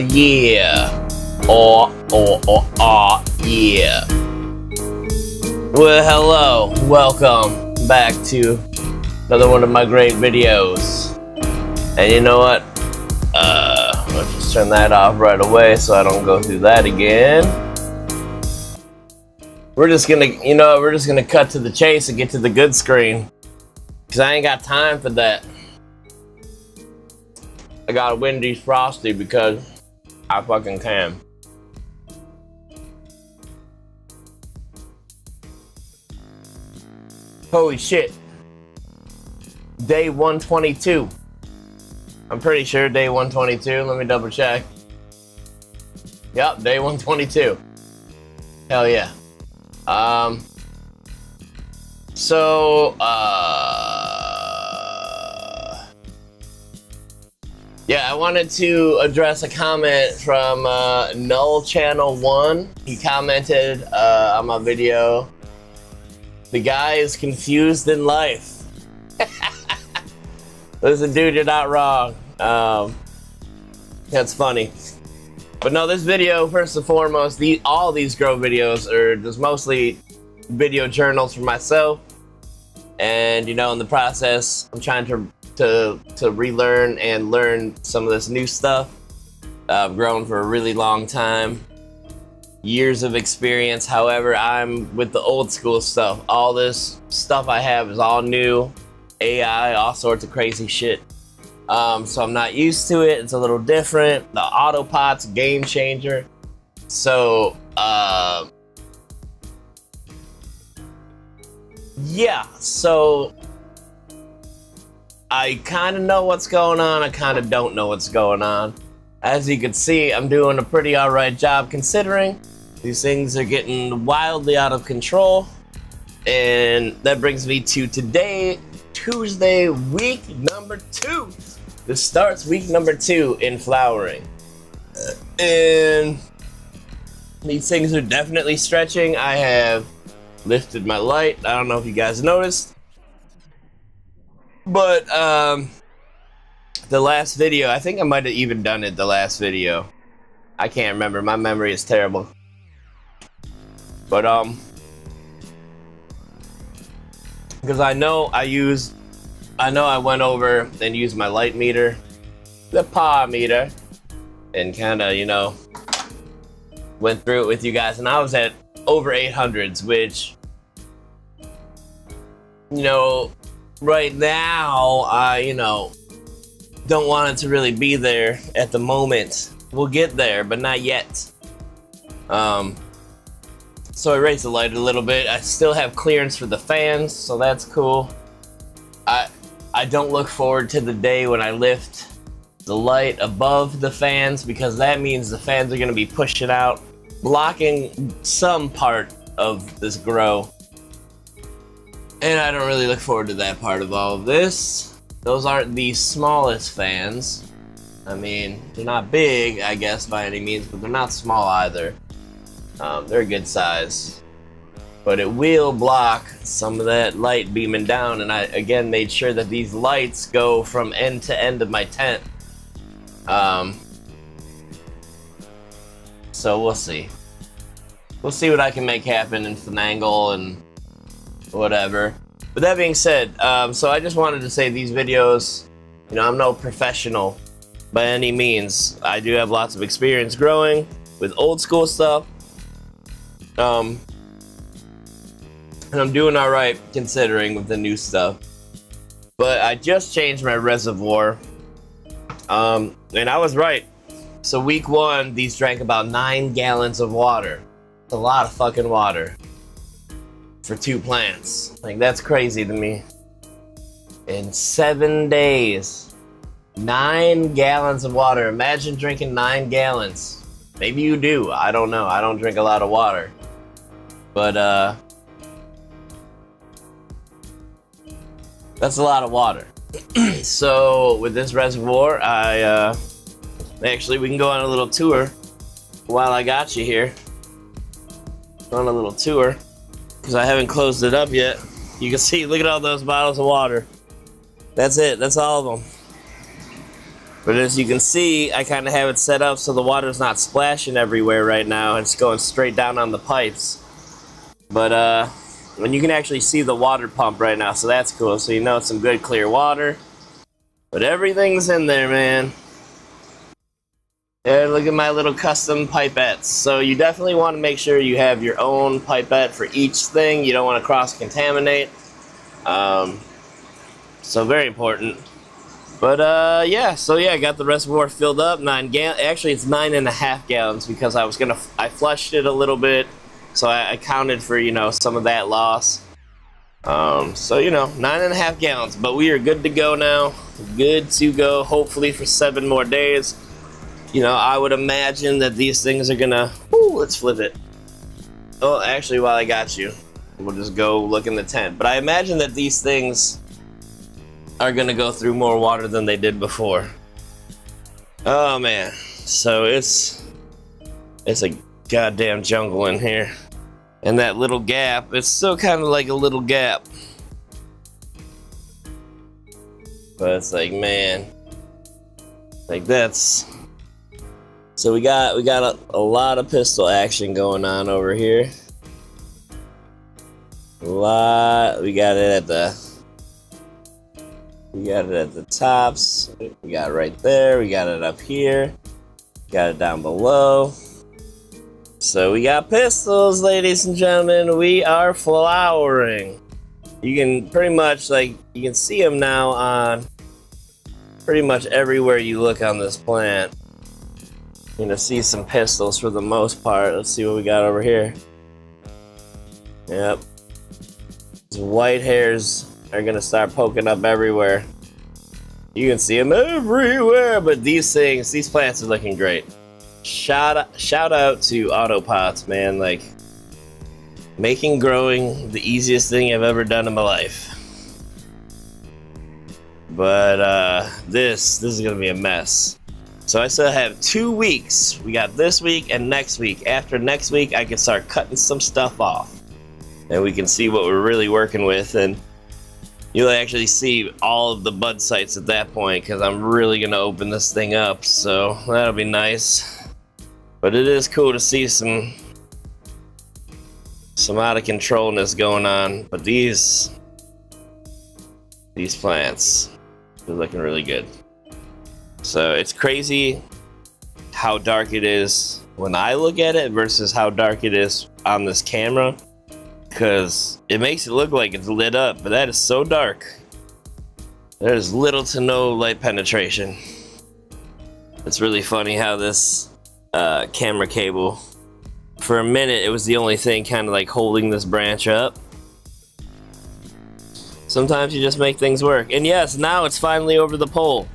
Yeah. Yeah. Well, hello. Welcome back to another one of my great videos. And you know what? I'll just turn that off right away so I don't go through that again. We're just gonna cut to the chase and get to the good screen. Cause I ain't got time for that. I got a windy frosty because I fucking can. Holy shit. Day 122. I'm pretty sure day 122. Let me double check. Yep, day 122. Hell yeah. Yeah, I wanted to address a comment from Null Channel 1. He commented on my video, "The guy is confused in life." Listen, dude, you're not wrong. That's funny. But no, this video, first and foremost, all these grow videos are just mostly video journals for myself. And, you know, in the process, I'm trying to relearn and learn some of this new stuff. I've grown for a really long time. Years of experience. However, I'm with the old school stuff. All this stuff I have is all new. AI, all sorts of crazy shit. So I'm not used to it. It's a little different. The autopot's game changer. So, yeah, so I kind of know what's going on. I kind of don't know what's going on. As you can see, I'm doing a pretty alright job considering these things are getting wildly out of control. And that brings me to today, Tuesday, week number 2. This starts week number 2 in flowering. And these things are definitely stretching. I have lifted my light. I don't know if you guys noticed. But the last video, I think I might have even done it the last video. I can't remember. My memory is terrible. But because I know I went over and used my light meter, the power meter, and kind of, you know, went through it with you guys, and I was at over 800s, which, you know, right now, I, you know, don't want it to really be there at the moment. We'll get there, but not yet. So I raised the light a little bit. I still have clearance for the fans, so that's cool. I don't look forward to the day when I lift the light above the fans, because that means the fans are going to be pushing out, blocking some part of this grow. And I don't really look forward to that part of all of this. Those aren't the smallest fans. I mean, they're not big, I guess, by any means, but they're not small either. They're a good size. But it will block some of that light beaming down, and I, again, made sure that these lights go from end to end of my tent. So we'll see. We'll see what I can make happen in finagle and whatever. But that being said, so I just wanted to say these videos, you know, I'm no professional by any means. I do have lots of experience growing with old school stuff. And I'm doing alright considering with the new stuff. But I just changed my reservoir. And I was right. So week 1, these drank about 9 gallons of water. It's a lot of fucking water for 2 plants. Like, that's crazy to me. In 7 days, 9 gallons of water. Imagine drinking 9 gallons. Maybe you do. I don't know. I don't drink a lot of water. But, that's a lot of water. So with this reservoir, actually, we can go on a little tour while I got you here. Go on a little tour, because I haven't closed it up yet. You can see, look at all those bottles of water. That's it, that's all of them. But as you can see, I kind of have it set up so the water's not splashing everywhere right now. It's going straight down on the pipes. But when you can actually see the water pump right now, so that's cool. So you know it's some good clear water. But everything's in there, man. And look at my little custom pipettes. So you definitely want to make sure you have your own pipette for each thing. You don't want to cross-contaminate. So very important. But yeah, so yeah, I got the reservoir filled up. Actually, it's 9.5 gallons because I flushed it a little bit, so I accounted for, you know, some of that loss. So you know, 9.5 gallons. But we are good to go now. Good to go. Hopefully for 7 more days. You know, I would imagine that these things are gonna. Ooh, let's flip it. Oh, actually, while I got you, we'll just go look in the tent. But I imagine that these things are gonna go through more water than they did before. Oh man, so it's a goddamn jungle in here, and that little gap, it's still kind of like a little gap, but it's like, man, like that's. So we got a lot of pistol action going on over here. A lot. We got it at the tops. We got it right there. We got it up here. Got it down below. So we got pistols, ladies and gentlemen. We are flowering. You can pretty much, like, you can see them now on pretty much everywhere you look on this plant. You're gonna see some pistols for the most part. Let's see what we got over here. Yep. These white hairs are gonna start poking up everywhere. You can see them everywhere, but these plants are looking great. Shout out to Autopots, man. Like, making growing the easiest thing I've ever done in my life. But this is gonna be a mess. So I still have 2 weeks. We got this week and next week. After next week, I can start cutting some stuff off, and we can see what we're really working with, and you'll actually see all of the bud sites at that point, because I'm really gonna open this thing up, so that'll be nice. But it is cool to see some out of controlness going on. But these plants, they're looking really good. So it's crazy how dark it is when I look at it versus how dark it is on this camera, because it makes it look like it's lit up, but that is so dark. There's little to no light penetration. It's really funny how this camera cable, for a minute it was the only thing kind of like holding this branch up. Sometimes you just make things work. And yes, now it's finally over the pole.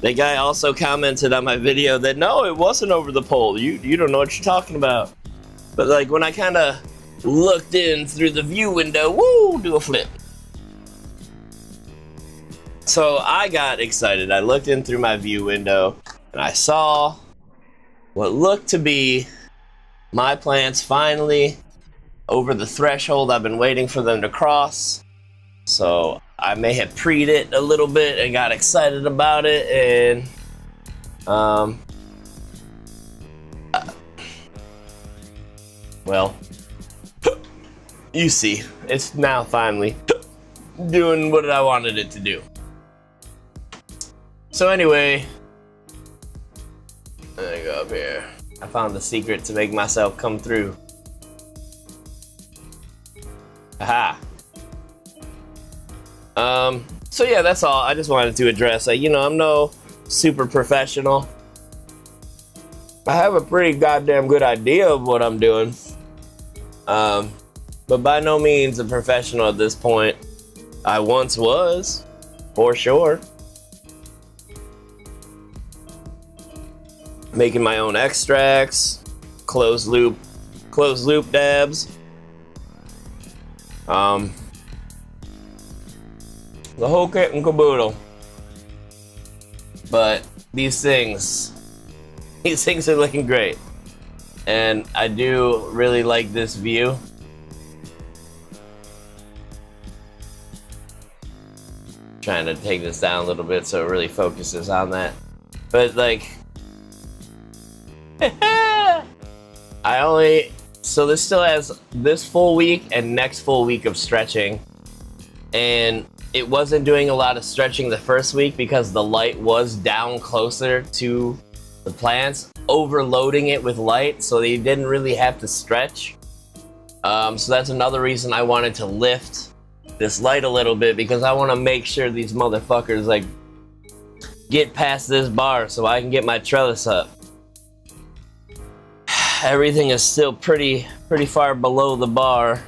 That guy also commented on my video that no, it wasn't over the pole. You don't know what you're talking about. But like when I kind of looked in through the view window, woo, do a flip. So I got excited. I looked in through my view window and I saw what looked to be my plants finally over the threshold I've been waiting for them to cross. So I may have pre'd it a little bit and got excited about it, and well, you see, it's now finally doing what I wanted it to do. So anyway, let me go up here. I found the secret to make myself come through. Aha. So yeah, that's all. I just wanted to address, like, you know, I'm no super professional. I have a pretty goddamn good idea of what I'm doing. But by no means a professional at this point. I once was, for sure. Making my own extracts, closed loop dabs. The whole kit and caboodle. But these things are looking great. And I do really like this view. Trying to take this down a little bit so it really focuses on that. But like, so this still has this full week and next full week of stretching, and it wasn't doing a lot of stretching the first week because the light was down closer to the plants, overloading it with light, so they didn't really have to stretch. So that's another reason I wanted to lift this light a little bit, because I want to make sure these motherfuckers like get past this bar so I can get my trellis up. Everything is still pretty far below the bar,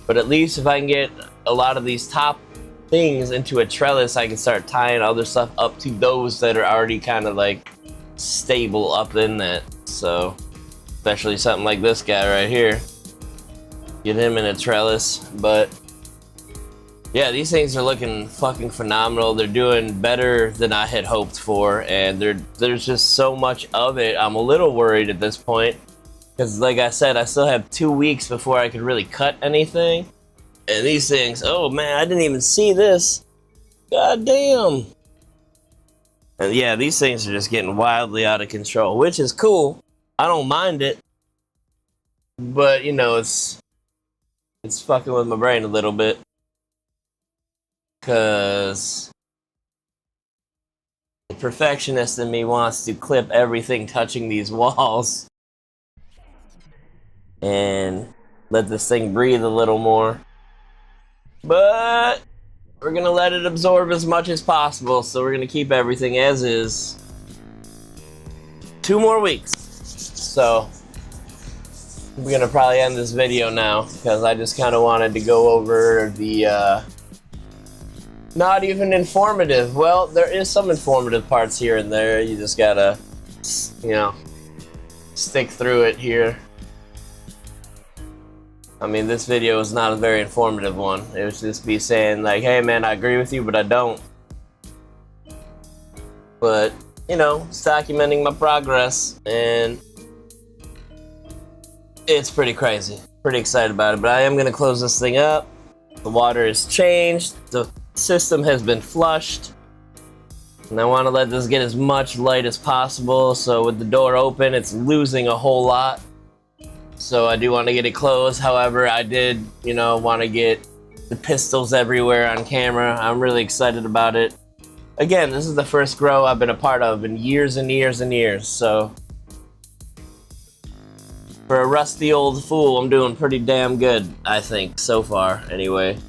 but at least if I can get a lot of these top things into a trellis, I can start tying other stuff up to those that are already kind of like stable up in that. So especially something like this guy right here, get him in a trellis. But yeah, these things are looking fucking phenomenal. They're doing better than I had hoped for, and there's just so much of it. I'm a little worried at this point, because like I said, I still have 2 weeks before I could really cut anything. And these things, oh man, I didn't even see this. God damn. And yeah, these things are just getting wildly out of control, which is cool. I don't mind it. But, you know, it's fucking with my brain a little bit. Because the perfectionist in me wants to clip everything touching these walls and let this thing breathe a little more. But we're gonna let it absorb as much as possible, so we're gonna keep everything as is. 2 more weeks. So we're gonna probably end this video now, because I just kind of wanted to go over the not even informative. Well, there is some informative parts here and there. You just gotta, you know, stick through it here. I mean, this video is not a very informative one. It was just me saying like, hey man, I agree with you, but I don't. But, you know, it's documenting my progress, and it's pretty crazy. Pretty excited about it, but I am gonna close this thing up. The water is changed. The system has been flushed, and I want to let this get as much light as possible. So with the door open, it's losing a whole lot, so I do want to get it closed. However, I did, you know, want to get the pistols everywhere on camera. I'm really excited about it. Again, this is the first grow I've been a part of in years and years and years, so for a rusty old fool, I'm doing pretty damn good, I think, so far anyway.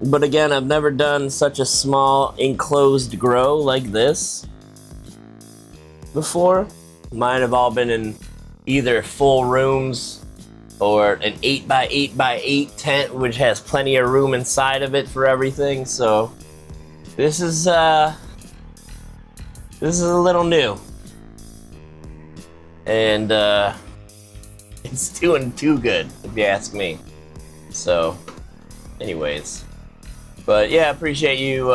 But again, I've never done such a small enclosed grow like this before. Mine have all been in either full rooms or an 8x8x8 tent, which has plenty of room inside of it for everything. So this is a little new, and it's doing too good, if you ask me. So anyways, but yeah, appreciate you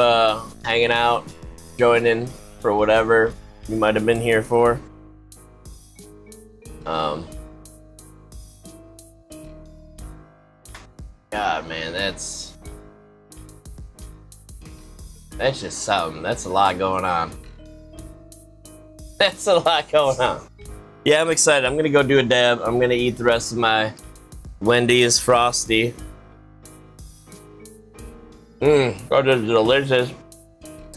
hanging out, joining for whatever you might have been here for. God, man, that's just something. That's a lot going on. That's a lot going on. Yeah, I'm excited. I'm gonna go do a dab. I'm gonna eat the rest of my Wendy's Frosty. Oh, this is delicious.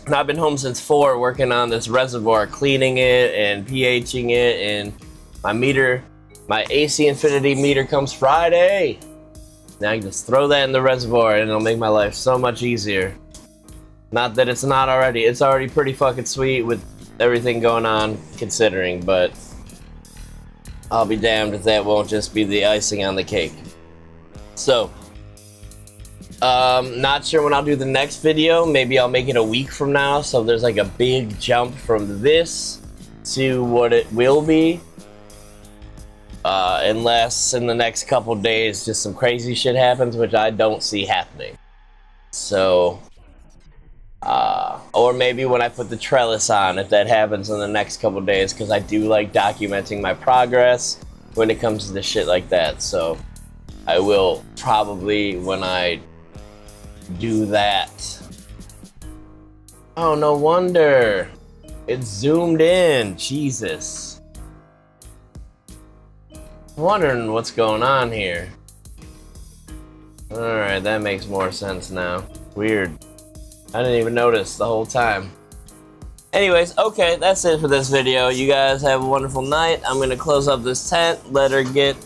And I've been home since 4 working on this reservoir, cleaning it and pHing it, and my meter, my AC Infinity meter comes Friday. Now I can just throw that in the reservoir and it'll make my life so much easier. Not that it's not already. It's already pretty fucking sweet with everything going on considering, but I'll be damned if that won't just be the icing on the cake. So, not sure when I'll do the next video. Maybe I'll make it a week from now, so there's like a big jump from this to what it will be. Unless in the next couple days just some crazy shit happens, which I don't see happening. So, or maybe when I put the trellis on, if that happens in the next couple days, because I do like documenting my progress when it comes to shit like that. So I will probably, when I do that. Oh, no wonder. It's zoomed in. Jesus. I'm wondering what's going on here. Alright, that makes more sense now. Weird. I didn't even notice the whole time. Anyways, okay, that's it for this video. You guys have a wonderful night. I'm gonna close up this tent, let her get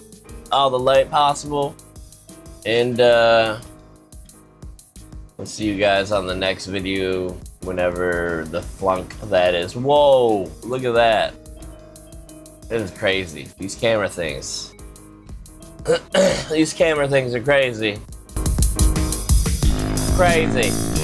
all the light possible. And we'll see you guys on the next video, whenever the flunk that is. Whoa, look at that. It is crazy. These camera things. These camera things are crazy. Crazy.